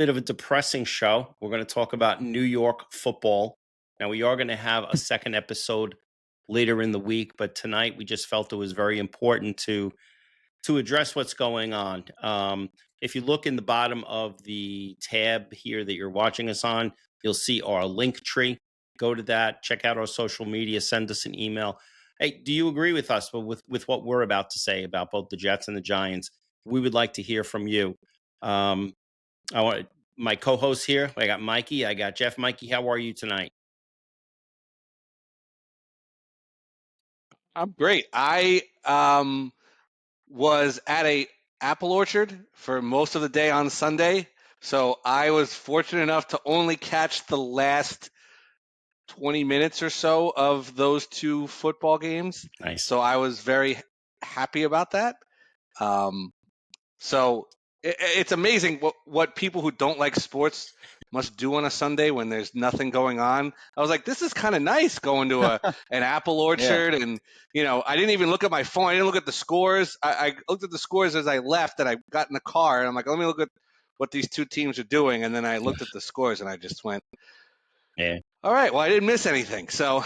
bit of a depressing show. We're going to talk about New York football. Now, we are going to have a second episode later in the week, but tonight we just felt it was very important to address what's going on. If you look in the bottom of the tab here that you're watching us on, you'll see our link tree. Go to that, check out our social media, send us an email. Hey, do you agree with us with what we're about to say about both the Jets and the Giants? We would like to hear from you. Um, I want my co-hosts here. I got Mikey. I got Jeff. Mikey, how are you tonight? I'm great. I was at a apple orchard for most of the day on Sunday, so I was fortunate enough to only catch the last 20 minutes or so of those two football games. Nice. So I was very happy about that. Um, so it's amazing what people who don't like sports must do on a Sunday when there's nothing going on. I was like, this is kind of nice going to an apple Yeah. orchard, and I didn't even look at my phone. I didn't look at the scores. I looked at the scores as I left, and I got in the car, and I'm like, let me look at what these two teams are doing, and then I looked at the scores, and I just went, Yeah. all right, well, I didn't miss anything. So,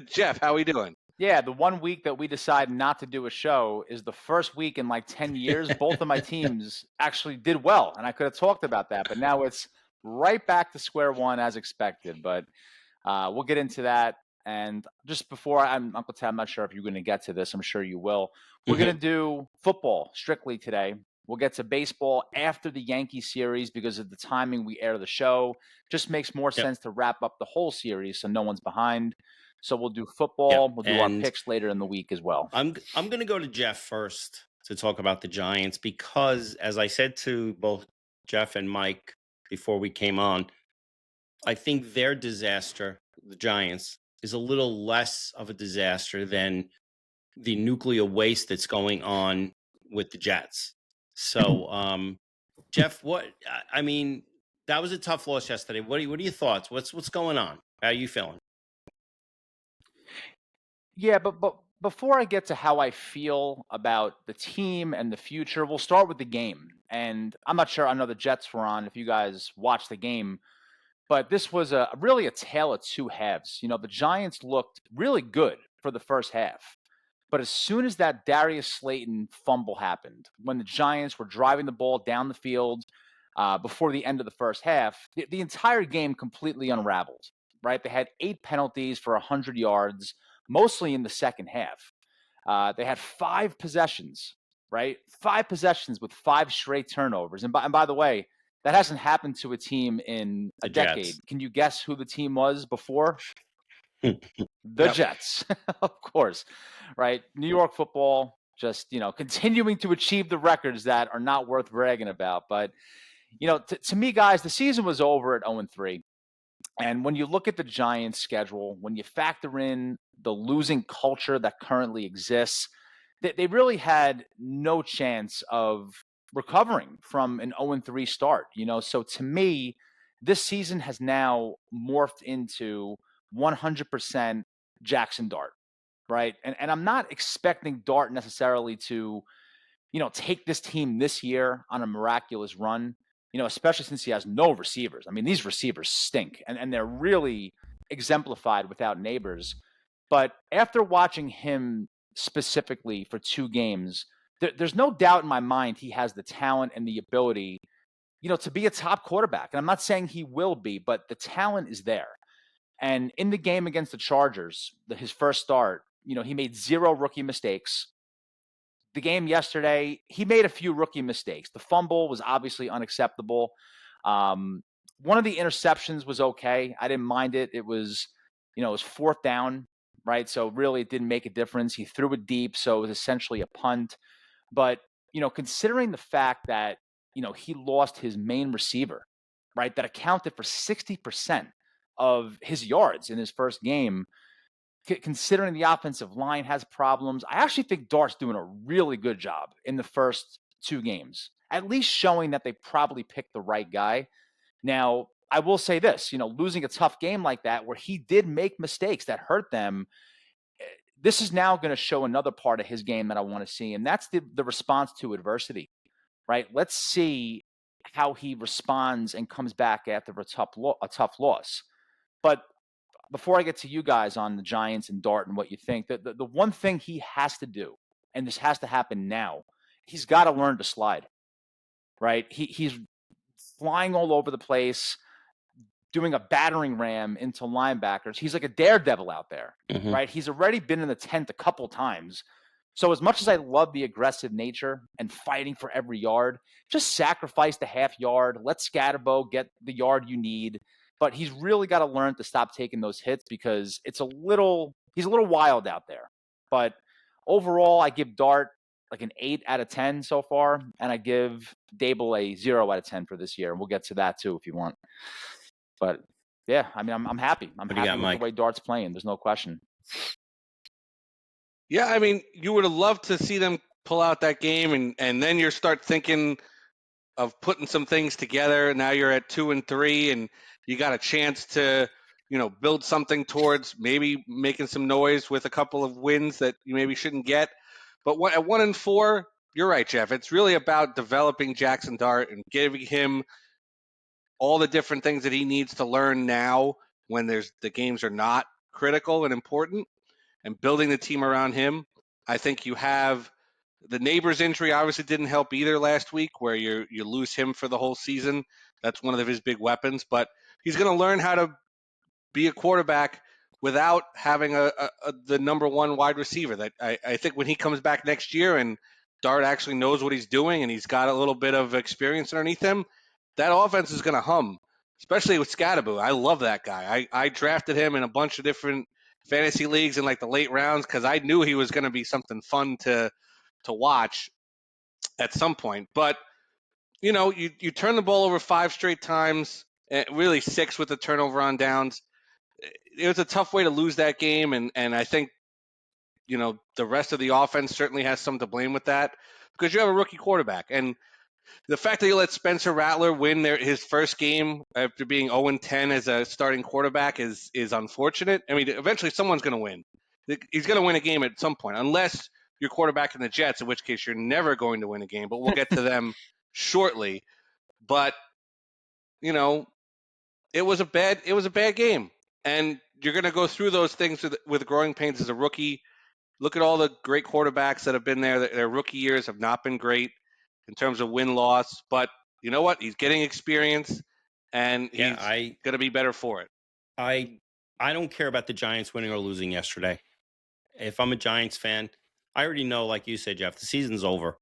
Jeff, how are we doing? Yeah, the one week that we decide not to do a show is the first week in like 10 years. Both of my teams actually did well, and I could have talked about that, but now it's right back to square one as expected. But we'll get into that. And just before Uncle Ted, I'm not sure if you're going to get to this. I'm sure you will. We're going to do football strictly today. We'll get to baseball after the Yankee series because of the timing we air the show. Just makes more Yep. sense to wrap up the whole series so no one's behind. So we'll do Yep. football. We'll do our And picks later in the week as well. I'm going to go to Jeff first to talk about the Giants because, as I said to both Jeff and Mike before we came on, I think their disaster, the Giants, is a little less of a disaster than the nuclear waste that's going on with the Jets. So, Jeff, I mean, that was a tough loss yesterday. What are your thoughts? What's going on? How are you feeling? Yeah, but before I get to how I feel about the team and the future, we'll start with the game. And I'm not sure. I know the Jets were on. If you guys watched the game, but this was really a tale of two halves. The Giants looked really good for the first half. But as soon as that Darius Slayton fumble happened, when the Giants were driving the ball down the field before the end of the first half, the entire game completely unraveled, right? They had 8 penalties for 100 yards, mostly in the second half. They had 5 possessions, right? 5 possessions with 5 straight turnovers. And by the way, that hasn't happened to a team in a The decade. Jets. Can you guess who the team was before? The Yep. Jets, of course, right? New York football just, continuing to achieve the records that are not worth bragging about. But, to me, guys, the season was over at 0-3. And when you look at the Giants' schedule, when you factor in the losing culture that currently exists, they really had no chance of recovering from an 0-3 start. So to me, this season has now morphed into 100% Jaxson Dart, right? And I'm not expecting Dart necessarily to, take this team this year on a miraculous run, especially since he has no receivers. I mean, these receivers stink and they're really exemplified without neighbors. But after watching him specifically for 2 games, there's no doubt in my mind he has the talent and the ability, to be a top quarterback. And I'm not saying he will be, but the talent is there. And in the game against the Chargers, his first start, he made 0 rookie mistakes. The game yesterday, he made a few rookie mistakes. The fumble was obviously unacceptable. One of the interceptions was okay. I didn't mind it. It was 4th down, right? So really it didn't make a difference. He threw it deep, so it was essentially a punt. But, considering the fact that, he lost his main receiver, right, that accounted for 60% of his yards in his first game, considering the offensive line has problems, I actually think Dart's doing a really good job in the first 2 games, at least showing that they probably picked the right guy. Now, I will say this, losing a tough game like that where he did make mistakes that hurt them, this is now going to show another part of his game that I want to see, and that's the response to adversity, right? Let's see how he responds and comes back after a tough loss. But before I get to you guys on the Giants and Dart and what you think, the one thing he has to do, and this has to happen now, he's got to learn to slide, right? He's flying all over the place, doing a battering ram into linebackers. He's like a daredevil out there, Mhm. right? He's already been in the tent a couple times. So as much as I love the aggressive nature and fighting for every yard, just sacrifice the half yard. Let Scatterbo get the yard you need. But he's really got to learn to stop taking those hits because he's a little wild out there. But overall, I give Dart like an 8 out of 10 so far, and I give Dable a 0 out of 10 for this year. And we'll get to that too if you want. But yeah, I mean, I'm happy. I'm What do you happy got, with Mike? the way Dart's playing. There's no question. Yeah, I mean, you would have loved to see them pull out that game, and then you start thinking of putting some things together. Now you're at 2-3, and you got a chance to, build something towards maybe making some noise with a couple of wins that you maybe shouldn't get. But at 1-4, you're right, Jeff. It's really about developing Jaxson Dart and giving him all the different things that he needs to learn now when the games are not critical and important, and building the team around him. I think you have the Neighbors injury obviously didn't help either last week, where you lose him for the whole season. That's one of his big weapons, but he's going to learn how to be a quarterback without having the number one wide receiver. That I think when he comes back next year and Dart actually knows what he's doing and he's got a little bit of experience underneath him, that offense is going to hum, especially with Scatterbo. I love that guy. I drafted him in a bunch of different fantasy leagues in like the late rounds because I knew he was going to be something fun to watch at some point. But you turn the ball over 5 straight times, really 6 with the turnover on downs. It was a tough way to lose that game, and I think the rest of the offense certainly has some to blame with that because you have a rookie quarterback, and the fact that you let Spencer Rattler win his first game after being 0-10 as a starting quarterback is unfortunate. I mean, eventually someone's going to win. He's going to win a game at some point, unless you're quarterbacking the Jets, in which case you're never going to win a game. But we'll get to them shortly. But it was a bad game, and you're going to go through those things with growing pains as a rookie. Look at all the great quarterbacks that have been there. Their rookie years have not been great in terms of win-loss. But you know what? He's getting experience, and Yeah, he's going to be better for it. I don't care about the Giants winning or losing yesterday. If I'm a Giants fan, I already know, like you said, Jeff, the season's over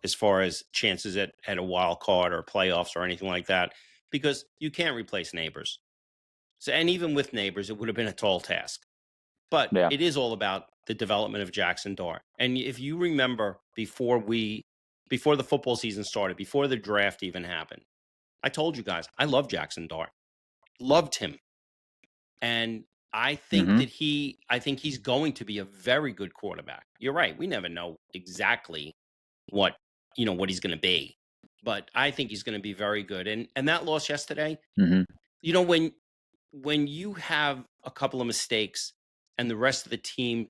as far as chances at a wild card or playoffs or anything like that, because you can't replace Neighbors. So, and even with Neighbors, it would have been a tall task. But Yeah. it is all about the development of Jaxson Dart. And if you remember before the football season started, before the draft even happened, I told you guys, I love Jaxson Dart. Loved him. And I think Mm-hmm. I think he's going to be a very good quarterback. You're right. We never know exactly what, what he's going to be, but I think he's going to be very good. And that loss yesterday, Mm-hmm. when you have a couple of mistakes and the rest of the team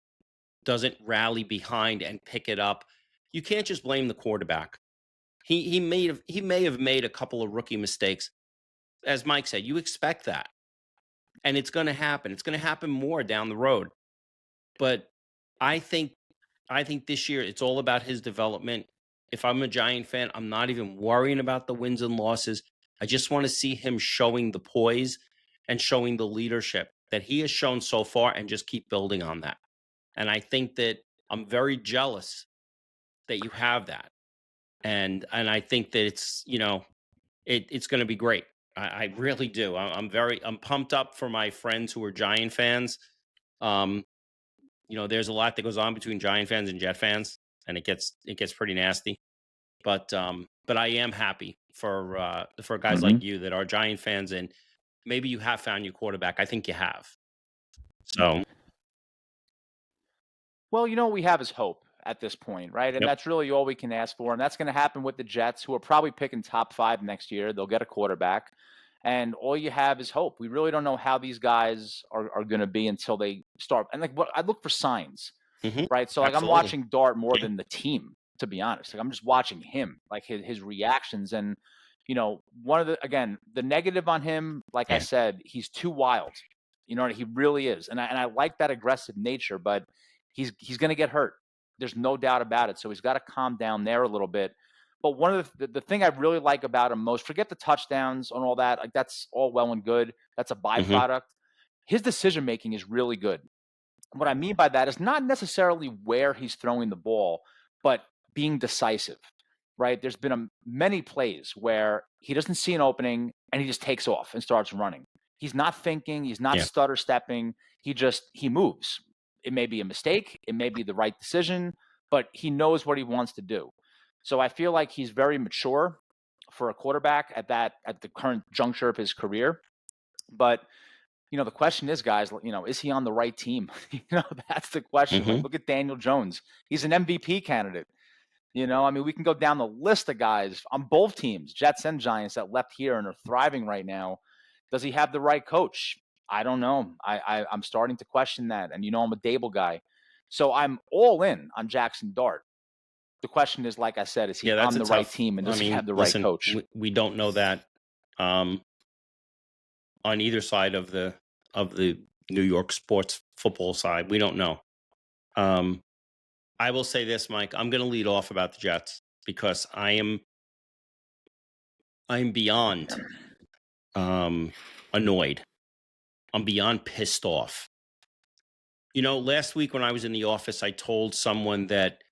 doesn't rally behind and pick it up, you can't just blame the quarterback. He may have made a couple of rookie mistakes. As Mike said, you expect that. And it's going to happen. It's going to happen more down the road. But I think this year it's all about his development. If I'm a Giant fan, I'm not even worrying about the wins and losses. I just want to see him showing the poise and showing the leadership that he has shown so far and just keep building on that. And I think that I'm very jealous that you have that. And I think that it's, it's going to be great. I really do. I'm pumped up for my friends who are Giant fans. Um, there's a lot that goes on between Giant fans and Jet fans, and it gets pretty nasty. But I am happy for guys Mm-hmm. like you that are Giant fans, and maybe you have found your quarterback. I think you have. So, Well, we have is hope at this point, right? And yep. that's really all we can ask for. And that's going to happen with the Jets, who are probably picking top 5 next year. They'll get a quarterback. And all you have is hope. We really don't know how these guys are going to be until they start. And I look for signs, Mhm. right? So I'm Absolutely. watching Dart more Yeah. than the team, to be honest. I'm just watching him, like his reactions. And one of the negative on him, like I Yeah. said, he's too wild. He really is. And I like that aggressive nature, but he's going to get hurt. There's no doubt about it. So he's got to calm down there a little bit. But one of the thing I really like about him most, forget the touchdowns and all that. Like, that's all well and good. That's a Hmm. byproduct. His decision making is really good. What I mean by that is not necessarily where he's throwing the ball, but being decisive, right? There's been many plays where he doesn't see an opening and he just takes off and starts running. He's not thinking, he's not Yeah. stutter stepping. He moves. It may be a mistake, it may be the right decision, but he knows what he wants to do. So I feel like he's very mature for a quarterback at the current juncture of his career. But the question is, guys, is he on the right team? That's the question. Like, Hmm. look at Daniel Jones. He's an MVP candidate. I mean, we can go down the list of guys on both teams, Jets and Giants, that left here and are thriving right now. Does he have the right coach? I don't know. I'm starting to question that. And I'm a Dable guy. So I'm all in on Jaxson Dart. The question is, like I said, is he Yeah, that's on a the right tough. team and I does he mean, have the right listen, coach? we don't know that um, on either side of the New York sports football side. We don't know. Um, I will say this, Mike. I'm going to lead off about the Jets because I'm beyond annoyed. I'm beyond pissed off. Last week when I was in the office, I told someone that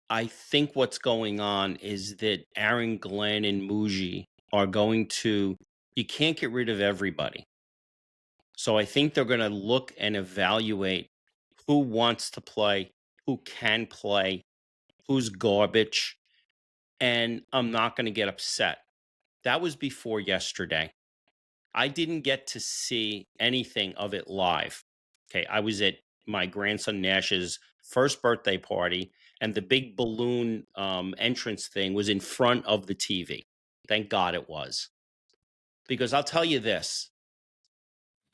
I think what's going on is that Aaron Glenn and Muji are going to. You can't get rid of everybody. So I think they're going to look and evaluate who wants to play, who can play, who's garbage, and I'm not going to get upset. That was before yesterday. I didn't get to see anything of it live. Okay, I was at my grandson Nash's first birthday party, and the big balloon entrance thing was in front of the TV. Thank God it was. Because I'll tell you this,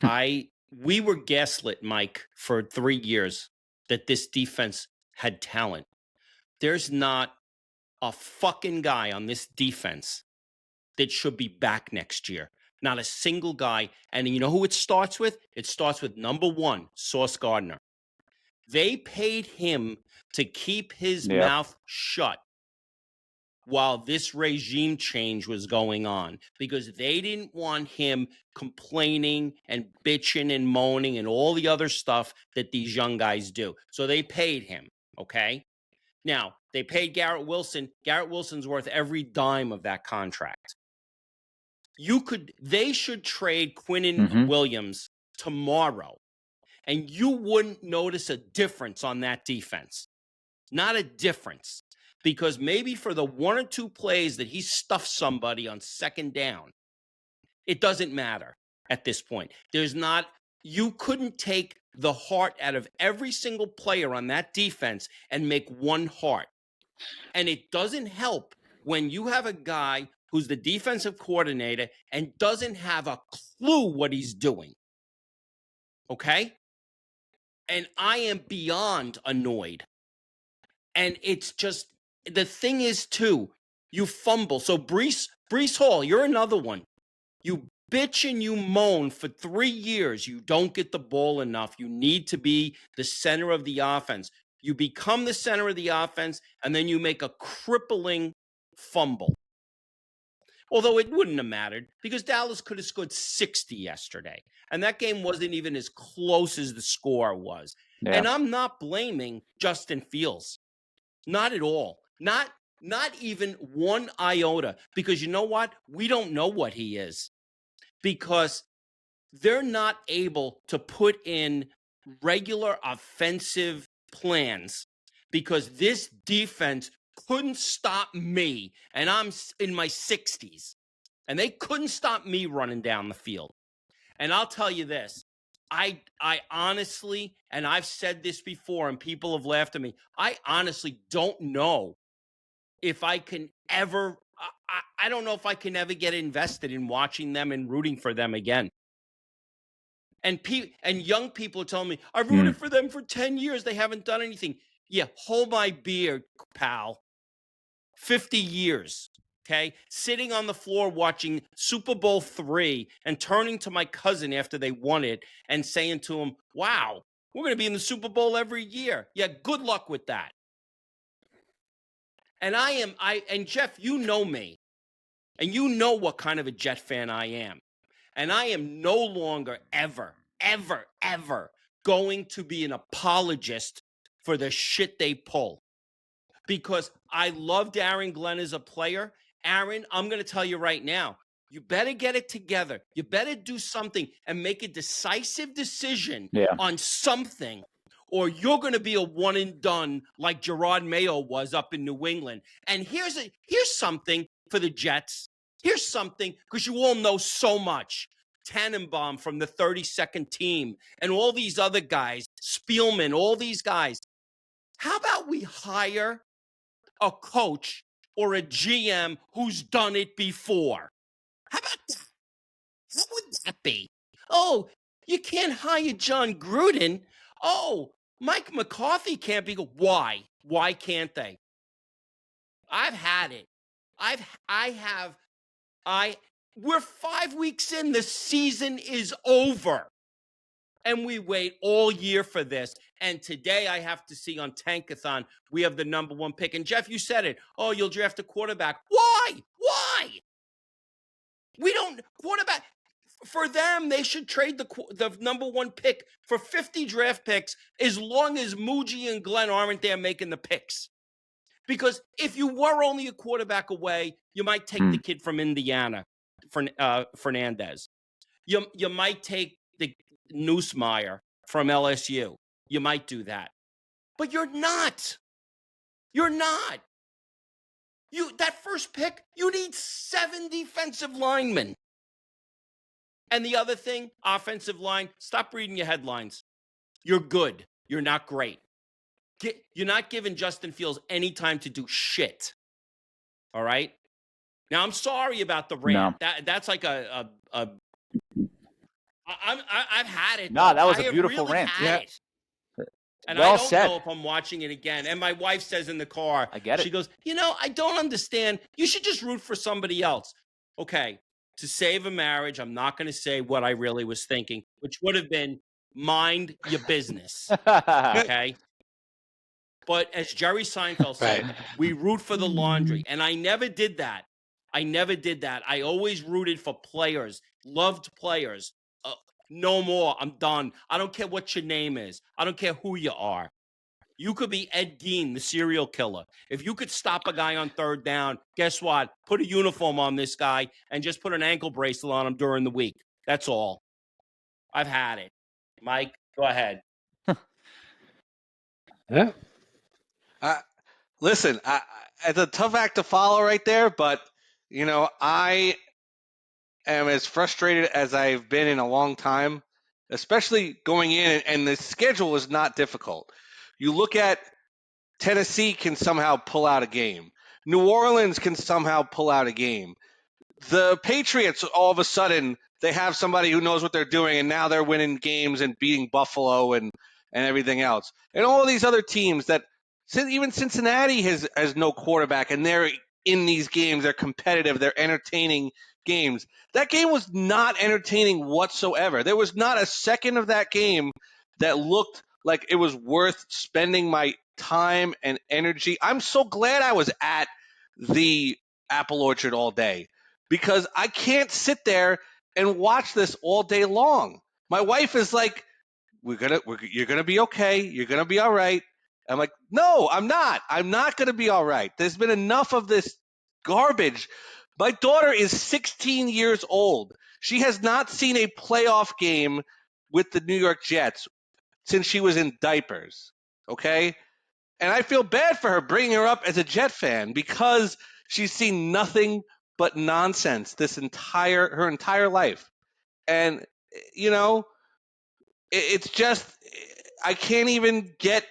we were gaslit, Mike, for 3 years that this defense had talent. There's not a fucking guy on this defense that should be back next year. Not a single guy. And you know who it starts with? It starts with number one, Sauce Gardner. They paid him to keep his Yeah. mouth shut while this regime change was going on because they didn't want him complaining and bitching and moaning and all the other stuff that these young guys do. So they paid him, okay? Now, they paid Garrett Wilson. Garrett Wilson's worth every dime of that contract. They should trade Quinnen Williams tomorrow, and you wouldn't notice a difference on that defense. Not a difference. Because maybe for the one or two plays that he stuffs somebody on second down, it doesn't matter at this point. You couldn't take the heart out of every single player on that defense and make one heart. And it doesn't help when you have a guy who's the defensive coordinator and doesn't have a clue what he's doing. Okay? And I am beyond annoyed. And it's just, the thing is, too, you fumble. So Breece Hall, you're another one. You bitch and you moan for 3 years. You don't get the ball enough. You need to be the center of the offense. You become the center of the offense, and then you make a crippling fumble. Although it wouldn't have mattered because Dallas could have scored 60 yesterday. And that game wasn't even as close as the score was. Yeah. And I'm not blaming Justin Fields. Not at all. Not even one iota. Because you know what? We don't know what he is. Because they're not able to put in regular offensive plans. Because this defense couldn't stop me. And I'm in my 60s. And they couldn't stop me running down the field. And I'll tell you this. I honestly, and I've said this before and people have laughed at me, I honestly don't know if I can ever, I don't know if I can ever get invested in watching them and rooting for them again. And young people are telling me, I've rooted for them for 10 years. They haven't done anything. Yeah, hold my beer, pal. 50 years. okay, sitting on the floor watching Super Bowl III and turning to my cousin after they won it and saying to him, wow, we're going to be in the Super Bowl every year. Yeah, good luck with that. And and Jeff, you know me, and you know what kind of a Jet fan I am. And I am no longer ever, ever, ever going to be an apologist for the shit they pull. Because I loved Aaron Glenn as a player. Aaron, I'm going to tell you right now, you better get it together. You better do something and make a decisive decision on something, or you're going to be a one and done like Gerard Mayo was up in New England. And here's something for the Jets. Here's something, because you all know so much. Tannenbaum from the 32nd team and all these other guys, Spielman, all these guys. How about we hire a coach or a GM who's done it before? How about that? What would that be? Oh, you can't hire John Gruden. Oh, Mike McCarthy can't be. Why? Why can't they? I've had it. We're 5 weeks in. The season is over. And we wait all year for this. And today I have to see on Tankathon, we have the number 1 pick. And Jeff, you said it. Oh, you'll draft a quarterback. Why? Why? We don't quarterback. For them, they should trade the number 1 pick for 50 draft picks as long as Muji and Glenn aren't there making the picks. Because if you were only a quarterback away, you might take the kid from Indiana, Fernandez. You might take the Nussmeier from LSU. You might do that. But you're not. You're not. That first pick, you need 7 defensive linemen. And the other thing, offensive line, stop reading your headlines. You're good. You're not great. You're not giving Justin Fields any time to do shit. All right? Now, I'm sorry about the rant. No. That's like I've had it. No, though. that was I a have beautiful really rant. had it. And Well I don't said. know if I'm watching it again. And my wife says in the car, I get it. She goes, I don't understand. You should just root for somebody else. Okay, to save a marriage, I'm not going to say what I really was thinking, which would have been mind your business. Okay? But as Jerry Seinfeld said, we root for the laundry. And I never did that. I always rooted for players, loved players. No more. I'm done. I don't care what your name is. I don't care who you are. You could be Ed Gein, the serial killer. If you could stop a guy on 3rd down, guess what? Put a uniform on this guy and just put an ankle bracelet on him during the week. That's all. I've had it. Mike, go ahead. Yeah. Listen, it's a tough act to follow right there, but, I am as frustrated as I've been in a long time, especially going in, and the schedule is not difficult. You look at Tennessee can somehow pull out a game. New Orleans can somehow pull out a game. The Patriots, all of a sudden, they have somebody who knows what they're doing, and now they're winning games and beating Buffalo and everything else. And all these other teams that even Cincinnati has no quarterback, and they're in these games. They're competitive. They're entertaining games. That game was not entertaining whatsoever. There was not a second of that game that looked like it was worth spending my time and energy. I'm so glad I was at the Apple Orchard all day because I can't sit there and watch this all day long. My wife is like, you're gonna be okay. You're gonna be all right. I'm like, no, I'm not. I'm not gonna be all right. There's been enough of this garbage. My daughter is 16 years old. She has not seen a playoff game with the New York Jets since she was in diapers. Okay? And I feel bad for her bringing her up as a Jet fan because she's seen nothing but nonsense her entire life. And it's just I can't even get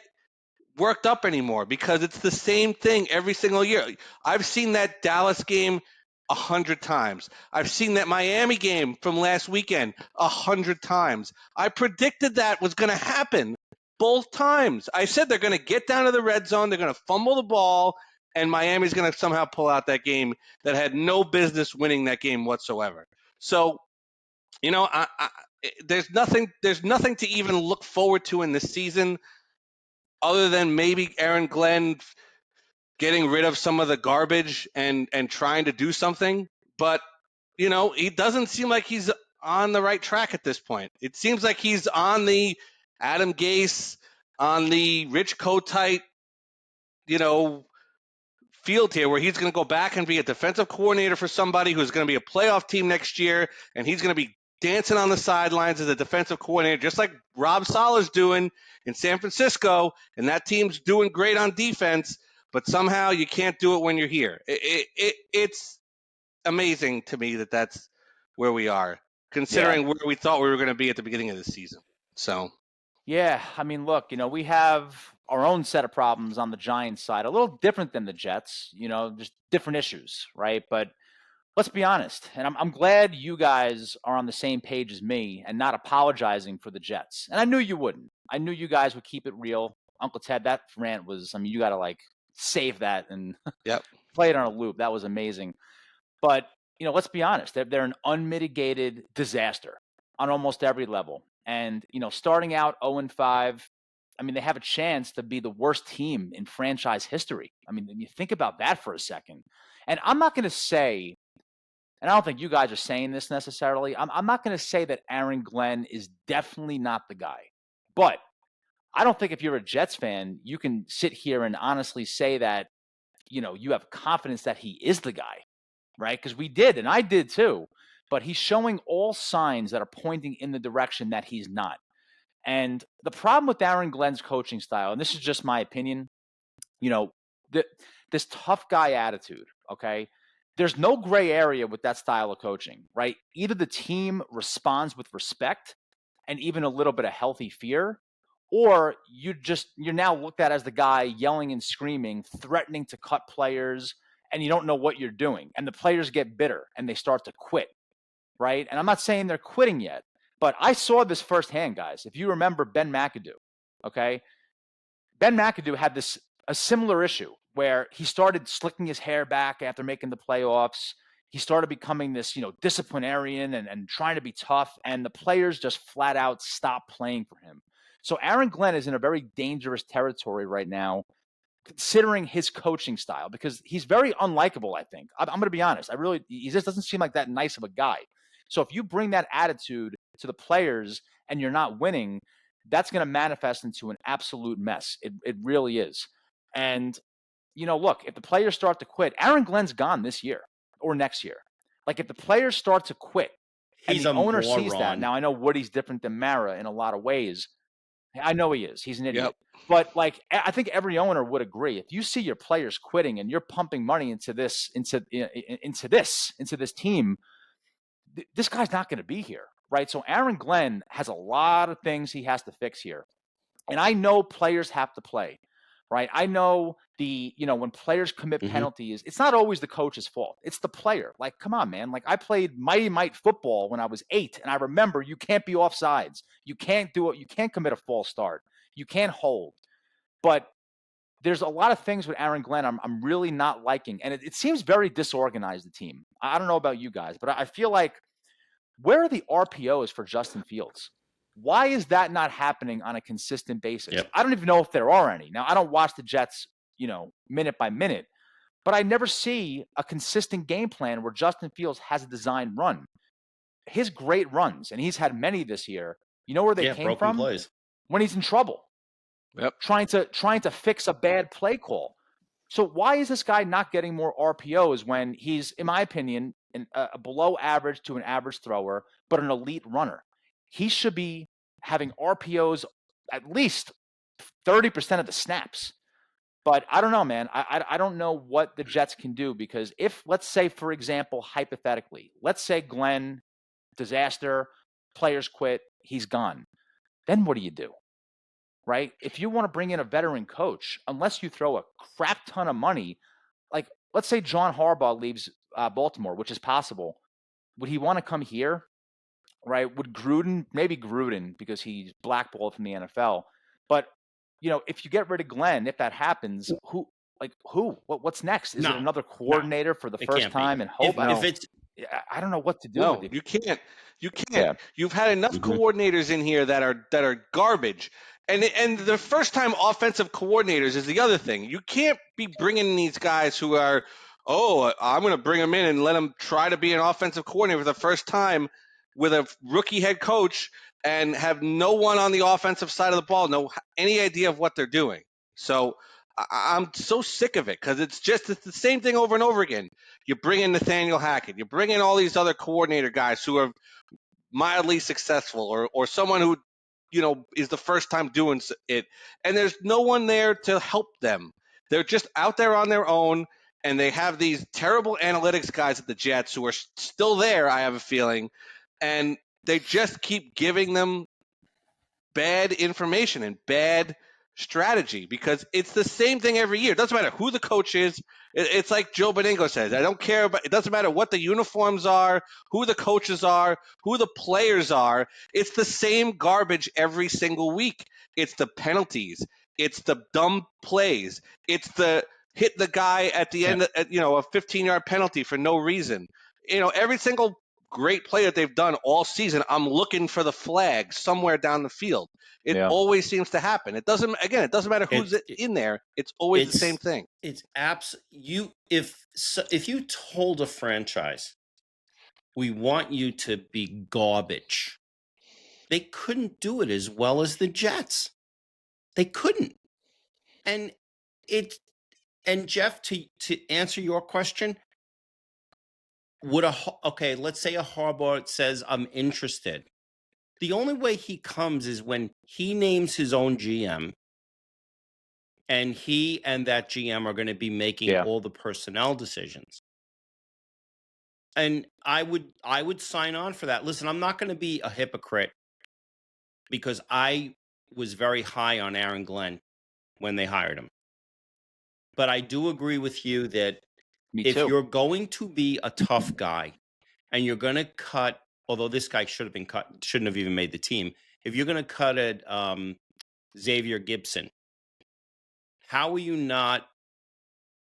worked up anymore because it's the same thing every single year. I've seen that Dallas game 100 times. I've seen that Miami game from last weekend 100 times. I predicted that was going to happen both times. I said they're going to get down to the red zone. They're going to fumble the ball. and Miami's going to somehow pull out that game that had no business winning that game whatsoever. So, there's nothing to even look forward to in this season other than maybe Aaron Glenn getting rid of some of the garbage and trying to do something. But, he doesn't seem like he's on the right track at this point. It seems like he's on the Adam Gase, on the Rich Kotite, field here where he's going to go back and be a defensive coordinator for somebody who's going to be a playoff team next year, and he's going to be dancing on the sidelines as a defensive coordinator, just like Rob Sala's doing in San Francisco, and that team's doing great on defense, but somehow you can't do it when you're here. It's amazing to me that that's where we are, considering where we thought we were going to be at the beginning of the season. So, yeah, I mean, look, we have our own set of problems on the Giants side, a little different than the Jets, just different issues, right? But let's be honest, and I'm glad you guys are on the same page as me and not apologizing for the Jets. And I knew you wouldn't. I knew you guys would keep it real. Uncle Ted, that rant was, you got to save that and play it on a loop. That was amazing. But, let's be honest, they're an unmitigated disaster on almost every level. And, starting out 0-5, they have a chance to be the worst team in franchise history. You think about that for a second. And I'm not going to say, and I don't think you guys are saying this necessarily, I'm not going to say that Aaron Glenn is definitely not the guy. But I don't think if you're a Jets fan, you can sit here and honestly say that, you have confidence that he is the guy, right? Because we did, and I did too. But he's showing all signs that are pointing in the direction that he's not. And the problem with Aaron Glenn's coaching style, and this is just my opinion, this tough guy attitude, okay? There's no gray area with that style of coaching, right? Either the team responds with respect and even a little bit of healthy fear, or you're now looked at as the guy yelling and screaming, threatening to cut players, and you don't know what you're doing. And the players get bitter and they start to quit, right? And I'm not saying they're quitting yet, but I saw this firsthand, guys. If you remember Ben McAdoo, okay? Ben McAdoo had a similar issue where he started slicking his hair back after making the playoffs. He started becoming this, disciplinarian and trying to be tough, and the players just flat out stopped playing for him. So Aaron Glenn is in a very dangerous territory right now, considering his coaching style, because he's very unlikable, I think. I'm going to be honest. He just doesn't seem like that nice of a guy. So if you bring that attitude to the players and you're not winning, that's going to manifest into an absolute mess. It really is. And, look, if the players start to quit, Aaron Glenn's gone this year or next year. If the players start to quit and He's the a owner sees that, moron. now I know Woody's different than Mara in a lot of ways. I know he is. He's an idiot. Yep. But I think every owner would agree. If you see your players quitting and you're pumping money into this team, this guy's not going to be here, right? So Aaron Glenn has a lot of things he has to fix here. And I know players have to play, right? I know when players commit penalties, it's not always the coach's fault. It's the player. Come on, man. I played Mighty Might football when I was 8, and I remember you can't be offsides. You can't do it. You can't commit a false start. You can't hold. But there's a lot of things with Aaron Glenn I'm really not liking. And it seems very disorganized, the team. I don't know about you guys, but I feel like, where are the RPOs for Justin Fields? Why is that not happening on a consistent basis? Yep. I don't even know if there are any. Now, I don't watch the Jets, minute by minute, but I never see a consistent game plan where Justin Fields has a designed run. His great runs, and he's had many this year, you know where they came from? Plays. When he's in trouble. Yep. Trying to fix a bad play call. So why is this guy not getting more RPOs when he's, in my opinion, a below average to an average thrower, but an elite runner? He should be having RPOs at least 30% of the snaps. But I don't know, man. I don't know what the Jets can do, because if, let's say, for example, hypothetically, let's say Glenn, disaster, players quit, he's gone. Then what do you do? Right? If you want to bring in a veteran coach, unless you throw a crap ton of money, let's say John Harbaugh leaves Baltimore, which is possible. Would he want to come here? Right? Would Gruden, maybe Gruden, because he's blackballed from the NFL. But, if you get rid of Glenn, if that happens, like who? What's next? Is it No, another coordinator for the it first can't be. time and hope? If it's I don't know what to do with No, it. you can't. You can't. Yeah. You've had enough Mhm. coordinators in here that are garbage. And the first time offensive coordinators is the other thing. You can't be bringing these guys who are, oh, I'm going to bring them in and let them try to be an offensive coordinator for the first time with a rookie head coach and have no one on the offensive side of the ball, no any idea of what they're doing. So I'm so sick of it because it's the same thing over and over again. You bring in Nathaniel Hackett. You bring in all these other coordinator guys who are mildly successful or someone who, is the first time doing it. And there's no one there to help them. They're just out there on their own. And they have these terrible analytics guys at the Jets who are still there, I have a feeling. And they just keep giving them bad information and bad strategy because it's the same thing every year. It doesn't matter who the coach is. It's like Joe Beningo says. I don't care about. It doesn't matter what the uniforms are, who the coaches are, who the players are. It's the same garbage every single week. It's the penalties. It's the dumb plays. It's the hit the guy at the end. A 15-yard penalty for no reason. Every single great play that they've done all season, I'm looking for the flag somewhere down the field. It always seems to happen. It doesn't matter who's in there. It's always the same thing. It's you if you told a franchise, we want you to be garbage, they couldn't do it as well as the Jets. They couldn't. And Jeff, to answer your question, let's say a Harbaugh says, I'm interested. The only way he comes is when he names his own GM, and he and that GM are going to be making all the personnel decisions. And I would sign on for that. Listen, I'm not going to be a hypocrite because I was very high on Aaron Glenn when they hired him. But I do agree with you that if you're going to be a tough guy and you're going to cut, although this guy should have been cut, shouldn't have even made the team. If you're going to cut it, Xavier Gibson, how are you not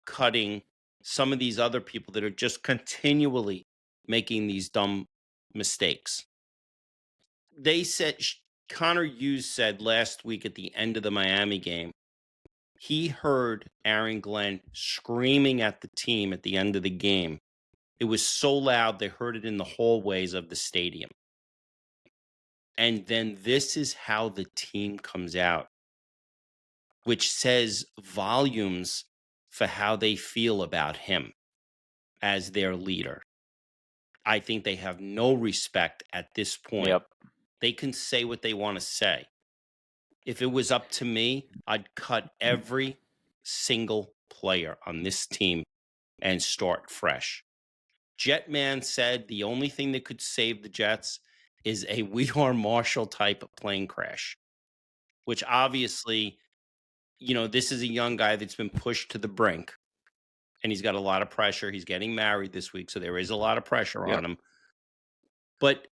cutting some of these other people that are just continually making these dumb mistakes? They said, Connor Hughes said last week at the end of the Miami game, he heard Aaron Glenn screaming at the team at the end of the game. It was so loud, they heard it in the hallways of the stadium. And then this is how the team comes out, which says volumes for how they feel about him as their leader. I think they have no respect at this point. They can say what they want to say. If it was up to me, I'd cut every single player on this team and start fresh. Jetman said the only thing that could save the Jets is a We Are Marshall type plane crash, which obviously, this is a young guy that's been pushed to the brink, and he's got a lot of pressure. He's getting married this week, so there is a lot of pressure on him. But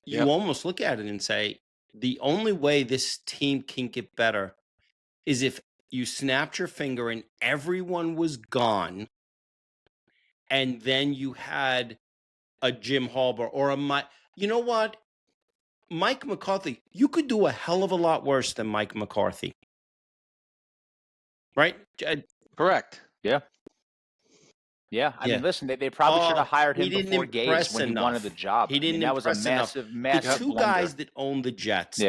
you almost look at it and say, the only way this team can get better is if you snapped your finger and everyone was gone, and then you had a Jim Harbaugh or a Mike. You know what? Mike McCarthy, you could do a hell of a lot worse than Mike McCarthy. Right? Correct. Yeah. I mean, listen, they probably should have hired him before Gaze when he wanted the job. He didn't that was a massive massive The two blunder. guys that own the Jets,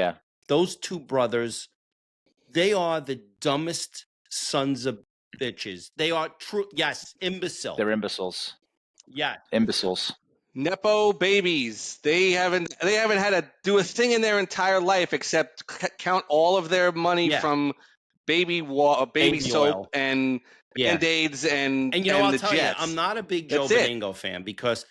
those two brothers, they are the dumbest sons of bitches. They are imbecile. They're imbeciles. Yeah. Imbeciles. Nepo babies. They haven't had to do a thing in their entire life except count all of their money from baby soap oil. and Band-Aids and I'll the tell Jets. you, I'm not a big Joe Beningo fan because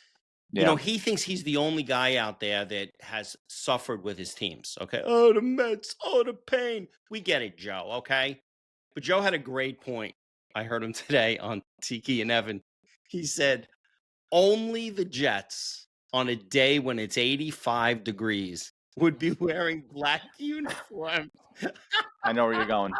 he thinks he's the only guy out there that has suffered with his teams. Okay. Oh, the Mets. Oh, the pain. We get it, Joe. Okay. But Joe had a great point. I heard him today on Tiki and Evan. He said, only the Jets on a day when it's 85 degrees would be wearing black uniforms. I know where you're going.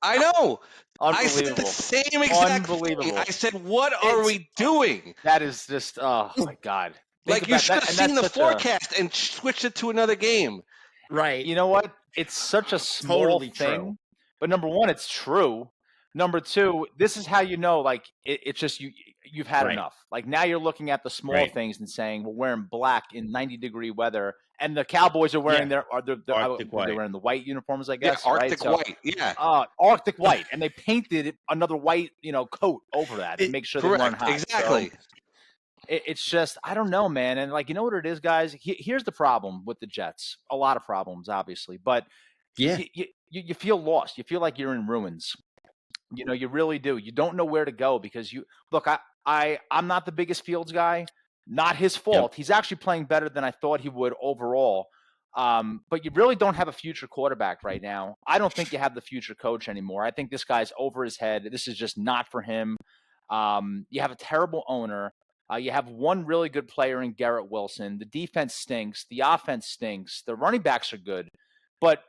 I know. I said the Unbelievable. same exact thing. Unbelievable. I said, what are It's we doing? that is just oh my God. Think Like, you about should that, have and seen that's the such a forecast and switched it to another game. Right. you know what? It's such a small Totally thing. true. But number one, it's true. Number two, this is how you know, like it's just you've had Right. enough. Like now you're looking at the small Right. things and saying we're wearing black in 90-degree weather, and the Cowboys are wearing Yeah. they're Arctic they're white. wearing the white uniforms, I Yeah, guess, right? Arctic So white. Yeah, Arctic white, and they painted another white coat over that to It, make sure they weren't correct. hot. So Exactly. it's just I don't know, man. And like you know what it is, guys. Here's the problem with the Jets. A lot of problems, obviously, but yeah. you feel lost. You feel like you're in ruins. You really do. You don't know where to go because you look. I'm not the biggest Fields guy. Not his Yep. fault. He's actually playing better than I thought he would overall. But you really don't have a future quarterback right now. I don't think you have the future coach anymore. I think this guy's over his head. This is just not for him. You have a terrible owner. You have one really good player in Garrett Wilson. The defense stinks. The offense stinks. The running backs are good, but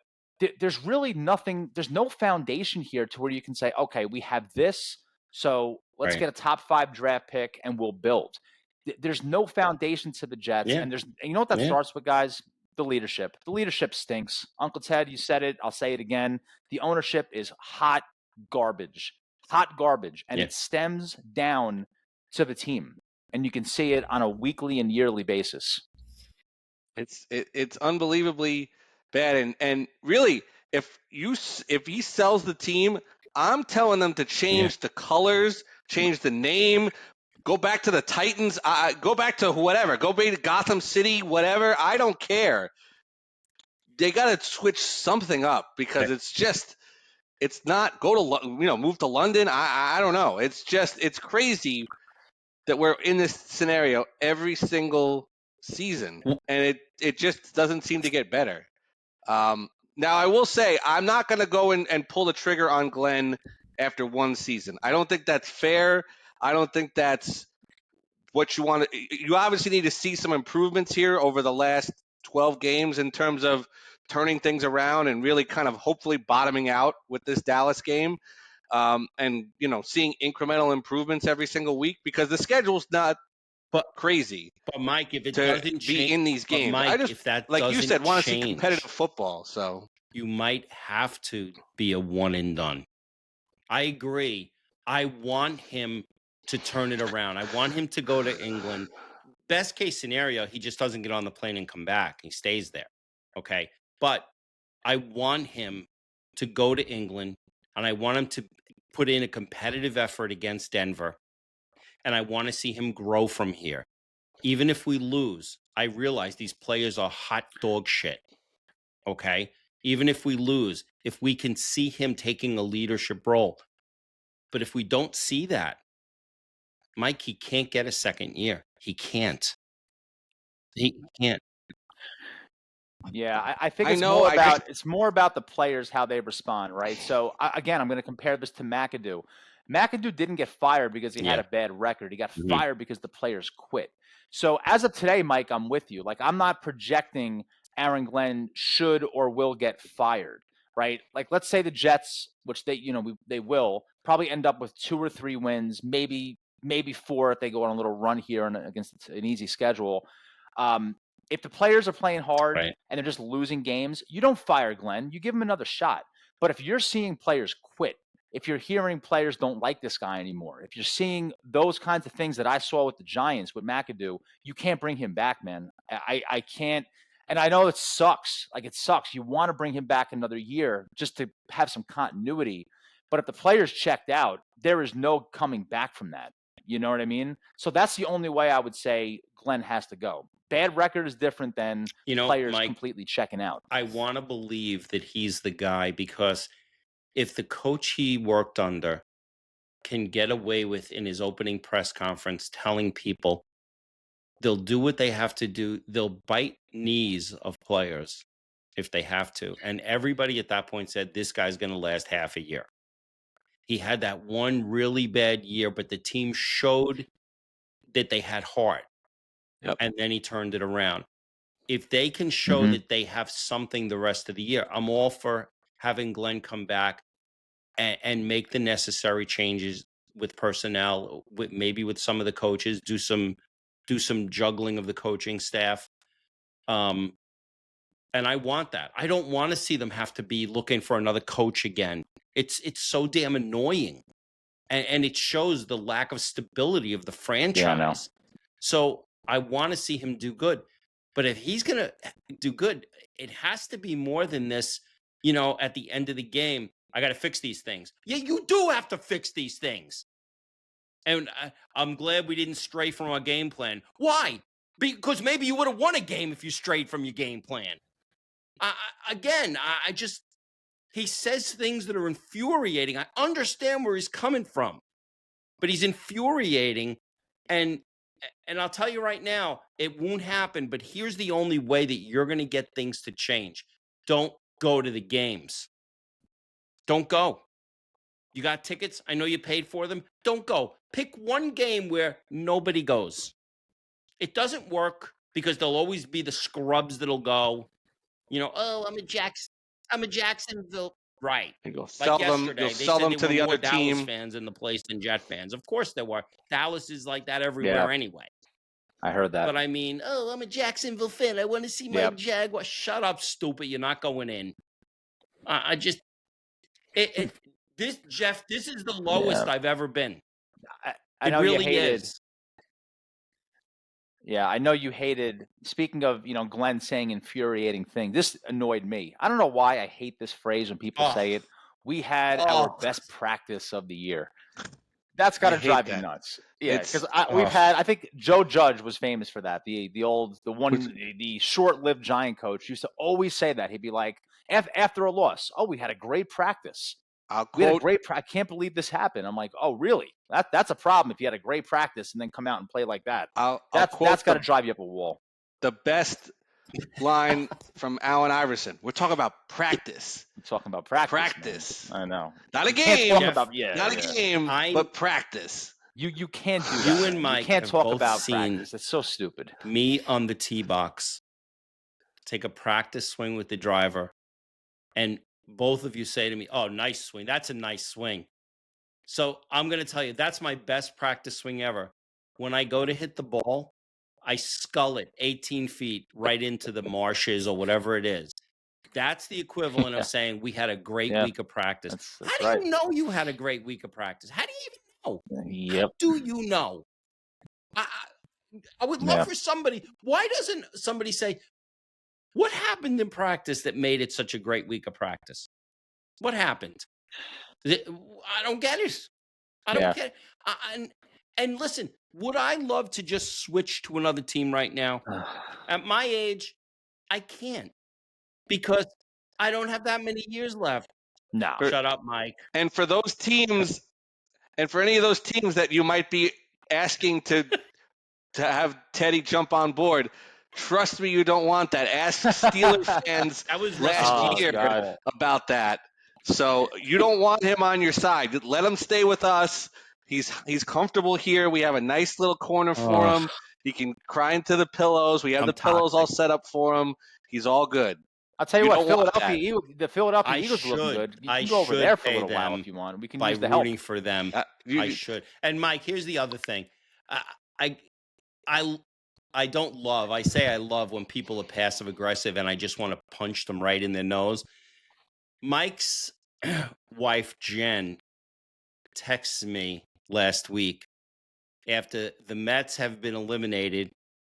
there's really nothing. There's no foundation here to where you can say, okay, we have this, so let's Right. get a top 5 draft pick and we'll build. There's no foundation to the Jets, Yeah. and you know what that Yeah. starts with, guys? The leadership. The leadership stinks. Uncle Ted, you said it. I'll say it again. The ownership is hot garbage, and Yeah. it stems down to the team, and you can see it on a weekly and yearly basis. It's unbelievably bad, and really, if he sells the team, I'm telling them to change the colors, change the name, go back to the Titans, go back to whatever, go back to Gotham City, whatever. I don't care. They got to switch something up because it's not move to London. I don't know. It's crazy that we're in this scenario every single season, and it just doesn't seem to get better. Now, I will say I'm not going to go and pull the trigger on Glenn after one season. I don't think that's fair. I don't think that's what you want to. You obviously need to see some improvements here over the last 12 games in terms of turning things around and really kind of hopefully bottoming out with this Dallas game. And seeing incremental improvements every single week because the schedule's not But crazy but Mike, if it to doesn't be change, in these but games. I Mike, just, if that like you doesn't said, want to see change, competitive football. So you might have to be a one and done. I agree. I want him to turn it around. I want him to go to England. Best case scenario, he just doesn't get on the plane and come back. He stays there. Okay. But I want him to go to England and I want him to put in a competitive effort against Denver. And I want to see him grow from here. Even if we lose, I realize these players are hot dog shit. Okay. Even if we lose, if we can see him taking a leadership role. But if we don't see that, Mike, he can't get a second year. He can't. He can't. Yeah, I think I it's know. more about the players how they respond, right? So again, I'm going to compare this to McAdoo. McAdoo didn't get fired because he had Yeah. a bad record. He got Mhm. fired because the players quit. So as of today, Mike, I'm with you. Like I'm not projecting Aaron Glenn should or will get fired, right? Like let's say the Jets, which they will probably end up with 2 or 3 wins, maybe 4 if they go on a little run here against an easy schedule. If the players are playing hard Right. and they're just losing games, you don't fire Glenn. You give him another shot. But if you're seeing players quit, if you're hearing players don't like this guy anymore, if you're seeing those kinds of things that I saw with the Giants with McAdoo, you can't bring him back, man. I can't. And I know it sucks. Like it sucks. You want to bring him back another year just to have some continuity. But if the players checked out, there is no coming back from that. You know what I mean? So that's the only way I would say Glenn has to go. Bad record is different than players Mike, completely checking out. I want to believe that he's the guy because if the coach he worked under can get away with in his opening press conference telling people they'll do what they have to do, they'll bite knees of players if they have to. And everybody at that point said this guy's going to last half a year. He had that one really bad year, but the team showed that they had heart. Yep. And then he turned it around. If they can show that they have something the rest of the year, I'm all for having Glenn come back and make the necessary changes with personnel, maybe with some of the coaches, do some juggling of the coaching staff. And I want that. I don't want to see them have to be looking for another coach again. It's so damn annoying, and it shows the lack of stability of the Yeah, I know. franchise. So I want to see him do good, but if he's gonna do good, it has to be more than this. At the end of the game, I got to fix these things. Yeah, you do have to fix these things. And I'm glad we didn't stray from our game plan. Why? Because maybe you would have won a game if you strayed from your game plan. I just, he says things that are infuriating. I understand where he's coming from, but he's infuriating. And I'll tell you right now, it won't happen. But here's the only way that you're going to get things to change. Don't go to the games. Don't go. You got tickets? I know you paid for them. Don't go. Pick one game where nobody goes. It doesn't work because there'll always be the scrubs that'll go. I'm a Jacksonville. Right. You'll Like sell them. yesterday, You'll they sell said them there to were the more other Dallas team. fans in the place than Jet fans. Of course there were. Dallas is like that everywhere anyway. I heard that. But I mean, I'm a Jacksonville fan. I want to see my Jaguar. Shut up, stupid. You're not going in. This is the lowest I've ever been. I know really you hated. is. Yeah, I know you hated. Speaking of, Glenn saying infuriating thing, this annoyed me. I don't know why I hate this phrase when people say it. We had our best practice of the year. That's got to drive you nuts. Yeah, because we've had. I think Joe Judge was famous for that. The short-lived Giant coach used to always say that. He'd be like, after a loss, we had a great practice. We had a great. I can't believe this happened. I'm like, oh, really? That's a problem if you had a great practice and then come out and play like that. That's got to drive you up a wall. The best line from Allen Iverson. We're talking about practice. We're talking about practice. Practice. Man. I know. Not a game. Not a game, but practice. You can't do that. You and Mike can't talk both about seen practice. It's so stupid. Me on the tee box, take a practice swing with the driver, and both of you say to me, "Oh, nice swing. That's a nice swing." So I'm going to tell you, that's my best practice swing ever. When I go to hit the ball, I scull it 18 feet right into the marshes or whatever it is. That's the equivalent of saying we had a great week of practice. That's How do you know you had a great week of practice? How do you even know? Yep. How do you know? I would love for somebody. Why doesn't somebody say, what happened in practice that made it such a great week of practice? What happened? I don't get it. I don't get it. And listen, would I love to just switch to another team right now? At my age, I can't because I don't have that many years left. No. Shut up, Mike. And for those teams, and for any of those teams that you might be asking to have Teddy jump on board, trust me, you don't want that. Ask Steelers fans last year about that. So you don't want him on your side. Let him stay with us. He's comfortable here. We have a nice little corner for him. He can cry into the pillows. We have the pillows all set up for him. He's all good. I'll tell you what, the Philadelphia Eagles are looking good. You can go over there for a little while if you want. We can use the help. By rooting for them, I should. And Mike, here's the other thing. I don't love. I say I love when people are passive aggressive, and I just want to punch them right in their nose. Mike's wife Jen texts me last week after the Mets have been eliminated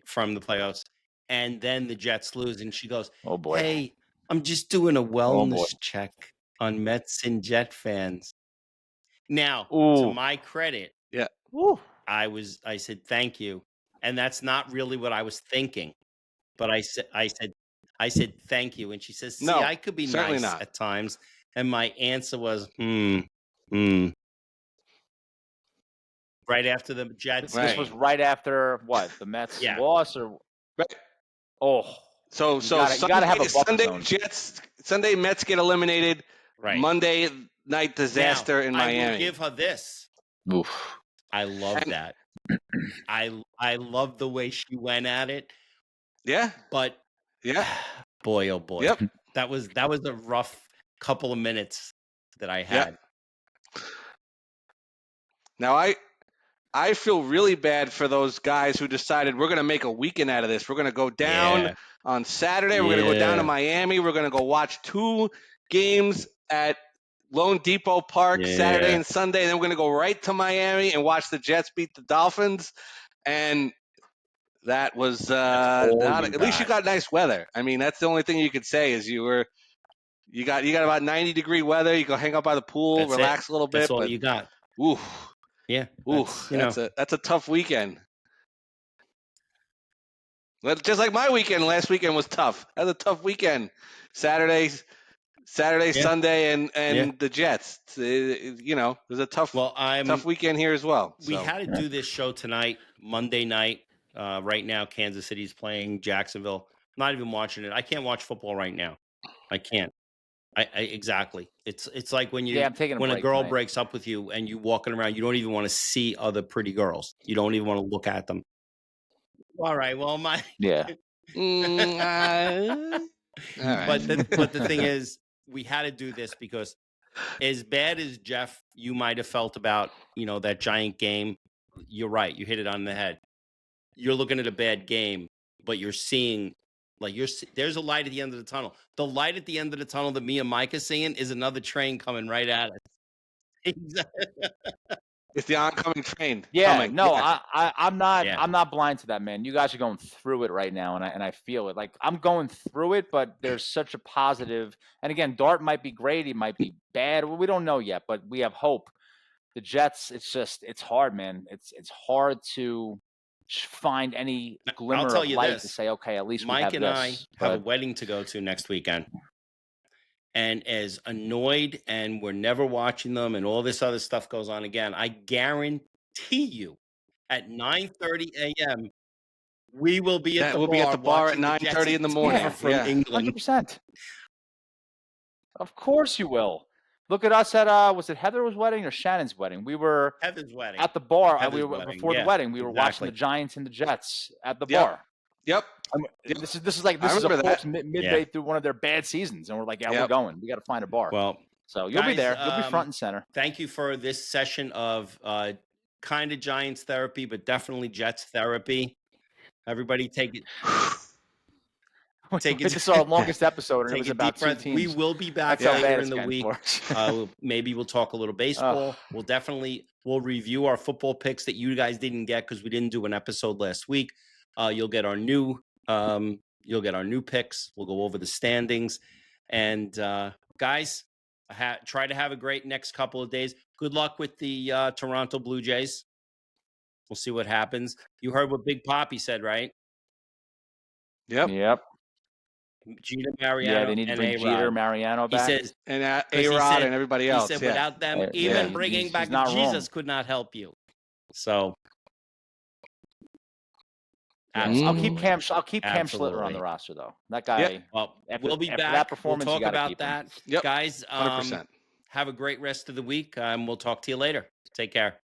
from the playoffs, and then the Jets lose, and she goes, "Oh boy, hey, I'm just doing a wellness check on Mets and Jet fans." Now, to my credit, I said thank you, and that's not really what I was thinking, but I said thank you, and she says, "See, I could be nice at times," and my answer was, Right after the Jets. This was right after what? The Mets loss or So you gotta have a buffer zone. Sunday Mets get eliminated. Right. Monday night disaster in Miami. I will give her this. Oof. I love that. I love the way she went at it. Yeah. But boy, oh boy. Yep. That was a rough couple of minutes that I had. Now I feel really bad for those guys who decided we're going to make a weekend out of this. We're going to go down Yeah. on Saturday. We're going to go down to Yeah. Miami. We're going to go watch 2 games at Lone Depot Park Saturday Yeah. and Sunday. And then we're going to go right to Miami and watch the Jets beat the Dolphins. And that was all not. you At least you got. got nice weather. I mean, that's the only thing you could say is you got about 90-degree weather. You go hang out by the pool, That's it. relax a little That's bit. all But you got. oof, Yeah. oof, That's that's a tough weekend. Just like my weekend last weekend was tough. That was a tough weekend. Saturday, Yeah. Sunday, and Yeah. the Jets. It was a tough weekend here as well. We So. had to do this show tonight, Monday night. Right now, Kansas City's playing Jacksonville. I'm not even watching it. I can't watch football right now. I can't. I exactly. It's like when I'm taking a when a break girl tonight. breaks up with you and you walking around, you don't even want to see other pretty girls. You don't even want to look at them. All right. Well, my Yeah. All right. but the thing is, we had to do this because as bad as Jeff, you might have felt about that giant game. You're right. You hit it on the head. You're looking at a bad game, but you're seeing there's a light at the end of the tunnel. The light at the end of the tunnel that me and Mike are seeing is another train coming right at us. Exactly. It's the oncoming train. Yeah, coming. no, Yes. I'm not. Yeah. I'm not blind to that, man. You guys are going through it right now, and I feel it. Like I'm going through it, but there's such a positive. And again, Dart might be great. He might be bad. We don't know yet, but we have hope. The Jets, it's hard, man. It's hard to find any I'll glimmer tell of you light this. to say, okay, at least we Mike have and I this. have a But wedding to go to next weekend. And as annoyed and we're never watching them and all this other stuff goes on again, I guarantee you at 9:30 a.m. we will be at That the will bar be at the bar at watching the Jets 9:30 in the and morning. Tampa from Yeah. England. 100%. Of course you will. Look at us at was it Heather's wedding or Shannon's wedding? We were Heather's wedding. at the bar. Heather's We were wedding, before the yeah, wedding. We were watching exactly. the Giants and the Jets at the Yep. bar. Yep. This is like I this is remember of course that. midway through one of their bad seasons, and we're like, yeah, we're Yep. going. We got to find a bar. Well, So you'll be guys, there. You'll be front and center. Thank you for this session of kind of Giants therapy, but definitely Jets therapy. Everybody take it. This is our longest episode, and it Take was a about deep 2 breath. teams. We will be back That's how later bad in it's the getting week. for us. Maybe we'll talk a little baseball. We'll review our football picks that you guys didn't get because we didn't do an episode last week. You'll get our new picks. We'll go over the standings, and guys, try to have a great next couple of days. Good luck with the Toronto Blue Jays. We'll see what happens. You heard what Big Poppy said, right? Yep. Jeter, Mariano, Yeah, they need to and bring A-Rod. Jeter, Mariano He back. says, And 'cause he A-Rod said- and everybody else. He said, yeah. without them, Yeah, even bringing he's back not Jesus wrong. could not help you. So, I'll keep Cam. I'll keep Cam Schlittler on Absolutely. the roster, though. That guy. well, we'll be after back. that performance, We'll you talk gotta about keep him. that. Yep. Guys, 100%. have a great rest of the week. We'll talk to you later. Take care.